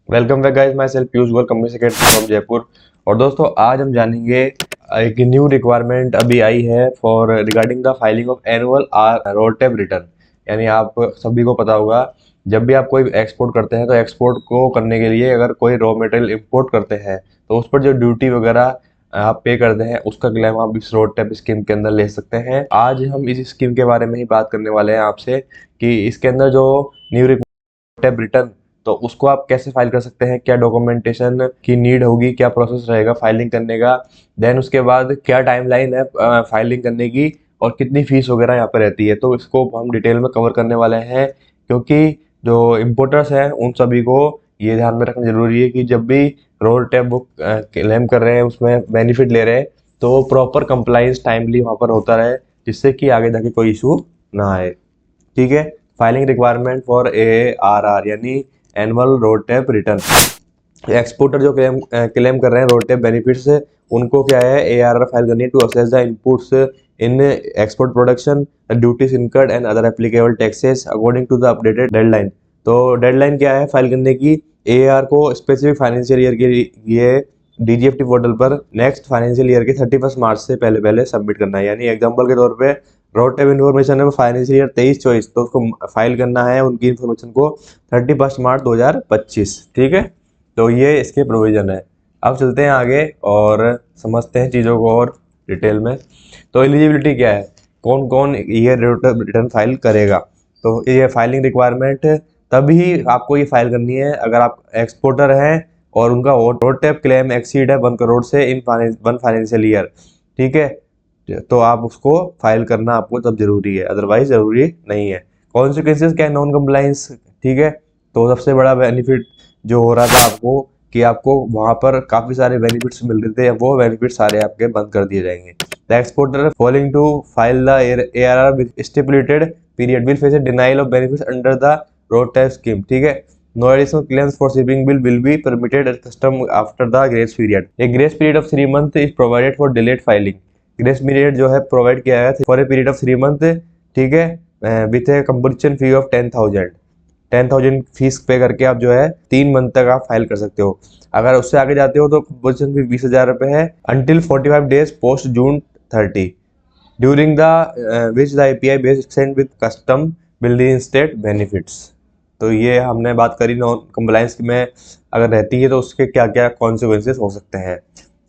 Welcome back guys, my self Piyush Goyal, company secretary from Jaipur. और दोस्तों, आज हम जानेंगे एक न्यू रिक्वायरमेंट अभी आई है for regarding the filing of annual R RoDTEP return. यानी आप सभी को पता होगा, जब भी आप कोई एक्सपोर्ट करते हैं तो एक्सपोर्ट को करने के लिए अगर कोई रॉ मटेरियल इंपोर्ट करते हैं तो उस पर जो ड्यूटी वगैरह आप पे करते हैं उसका क्लेम आप इस रोड टैप स्कीम के अंदर ले सकते हैं। आज हम इस स्कीम के बारे में ही बात करने वाले हैं आपसे कि इसके अंदर जो न्यू टैप रिटर्न, तो उसको आप कैसे फाइल कर सकते हैं, क्या डॉक्यूमेंटेशन की नीड होगी, क्या प्रोसेस रहेगा फाइलिंग करने का, देन उसके बाद क्या टाइमलाइन है फाइलिंग करने की, और कितनी फीस वगैरह यहाँ पर रहती है। तो इसको हम डिटेल में कवर करने वाले हैं, क्योंकि जो इम्पोर्टर्स हैं उन सभी को ये ध्यान में रखना जरूरी है कि जब भी रोड टैप बुक क्लेम कर रहे हैं, उसमें बेनिफिट ले रहे हैं, तो प्रॉपर कंप्लाइंस टाइमली वहाँ पर होता रहे, जिससे कि आगे जाके कोई इशू ना आए। ठीक है। फाइलिंग रिक्वायरमेंट फॉर ARR यानी annual road tap return. Exporter जो क्लेम कर रहे हैं रोड टैप बेनिफिट से, उनको क्या है, ARR फाइल करनी है to assess the inputs in export production, duties incurred and other applicable taxes according to the updated deadline. तो डेडलाइन क्या है फाइल करने की? ARR को स्पेसिफिक फाइनेंशियल ईयर के लिए DGFT पोर्टल पर नेक्स्ट फाइनेंशियल ईयर के 31 मार्च से पहले पहले सबमिट करना है। यानी एग्जांपल के तौर पे रोड टैप इन्फॉर्मेशन है फाइनेंशियल ईयर 23-24, तो उसको फाइल करना है उनकी इन्फॉर्मेशन को 31 मार्च 2025। ठीक है, तो ये इसके प्रोविजन है। अब चलते हैं आगे और समझते हैं चीज़ों को और डिटेल में। तो एलिजिबिलिटी क्या है, कौन कौन ये रिटर्न फाइल करेगा? तो ये फाइलिंग रिक्वायरमेंट तभी आपको ये फाइल करनी है अगर आप एक्सपोर्टर हैं और उनका रोड टैप क्लेम एक्सीड है 1 करोड़ से इन वन फाइनेंशियल ईयर। ठीक है, तो आप उसको फाइल करना आपको तब जरूरी है, अदरवाइज जरूरी नहीं है। कॉन्सिक्वेंसेज क्या है नॉन कंप्लाइंस? ठीक है, तो सबसे बड़ा बेनिफिट जो हो रहा था आपको कि आपको वहां पर काफी सारे बेनिफिट्स मिल रहे थे, वो बेनिफिट सारे आपके बंद कर दिए जाएंगे। The exporter following to file the ARR with stipulated period will face a denial of benefits under the RoDTEP scheme. ठीक है, no additional claims for shipping bill will be permitted at custom after the grace period. A grace period of 3 month is provided for delayed filing. Grace period जो है provide किया है for a period of 3 month. ठीक है, with A compulsion fee of 10,000 fees पे करके आप जो है 3 मंथ तक आप फाइल कर सकते हो। अगर उससे आगे जाते हो तो कंपल्शन फी 20,000 रुपये है until 45 days post June 30, during the which the API based exchange with custom will reinstate benefits. तो ये हमने बात करी नॉन कंप्लायंस में अगर रहती है तो उसके क्या क्या कॉन्सिक्वेंसेस हो सकते हैं।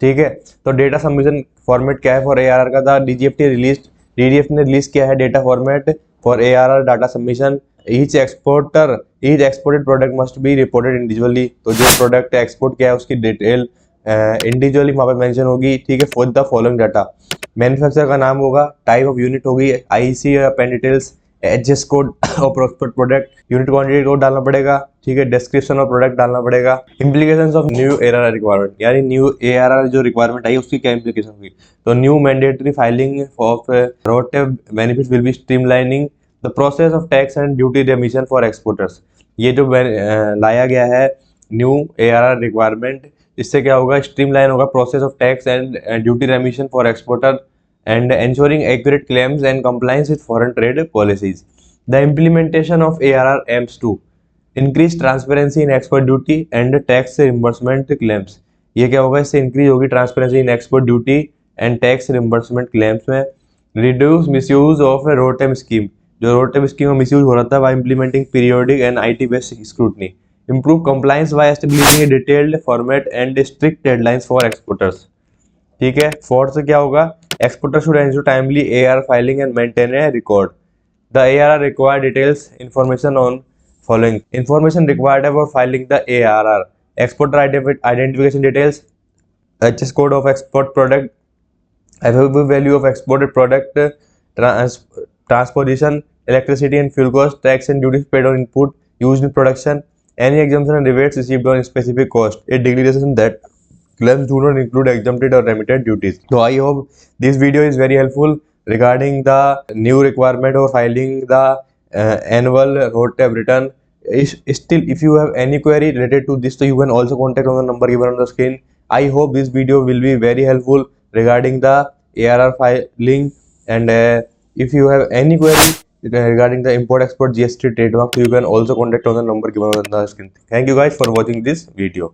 ठीक है, तो डेटा सबमिशन फॉर्मेट क्या है फॉर ARR का? था DGFT रिलीज, DDF ने रिलीज किया है data format for ARR data submission. Each exported product must be reported individually. तो जो प्रोडक्ट एक्सपोर्ट किया है उसकी डिटेल इंडिविजुअली वहाँ पे मेंशन होगी। ठीक है, for the following data, manufacturer का नाम होगा, टाइप ऑफ यूनिट होगी, IC या पेन डिटेल्स, HS कोड और प्रोडक्ट यूनिट क्वांटिटी कोड डालना पड़ेगा। ठीक है, डिस्क्रिप्शन ऑफ प्रोडक्ट डालना पड़ेगा। Implications of new ARR requirement, यानी न्यू ARR जो रिक्वायरमेंट आई उसकी क्या इम्प्लीकेशन होगी? तो new mandatory filing of road tap benefits will be streamlining the process of tax and duty रेमिशन for exporters. ये जो लाया गया है न्यू ARR रिक्वायरमेंट, इससे क्या होगा, स्ट्रीमलाइन होगा process of tax and duty रेमिशन for exporter and ensuring accurate claims and compliance with foreign trade policies. The implementation of ARR aims to increase transparency in export duty and tax reimbursement claims. ये क्या होगा, इससे increase होगी transparency in export duty and tax reimbursement claims में। Reduce misuse of a RoDTEP scheme, जो RoDTEP scheme में misuse हो रहा था by implementing periodic and IT based scrutiny. Improve compliance by establishing a detailed format and strict deadlines for exporters. ठीक है, fourth से क्या होगा, exporter should ensure timely ARR filing and maintain a record. The ARR require details information on following information required for filing the ARR: exporter identification details, HS code of export product, FOB value of exported product, transposition, electricity and fuel cost, tax and duties paid on input used in production, any exemption and rebates received on specific cost, a declaration that claims do not include exempted or remitted duties. So I hope this video is very helpful regarding the new requirement of filing the annual road tab return. Still, if you have any query related to this, so you can also contact on the number given on the screen. I hope this video will be very helpful regarding the ARR filing, and if you have any query, regarding the import export GST trademark, you can also contact on the number given on the screen. Thank you guys for watching this video.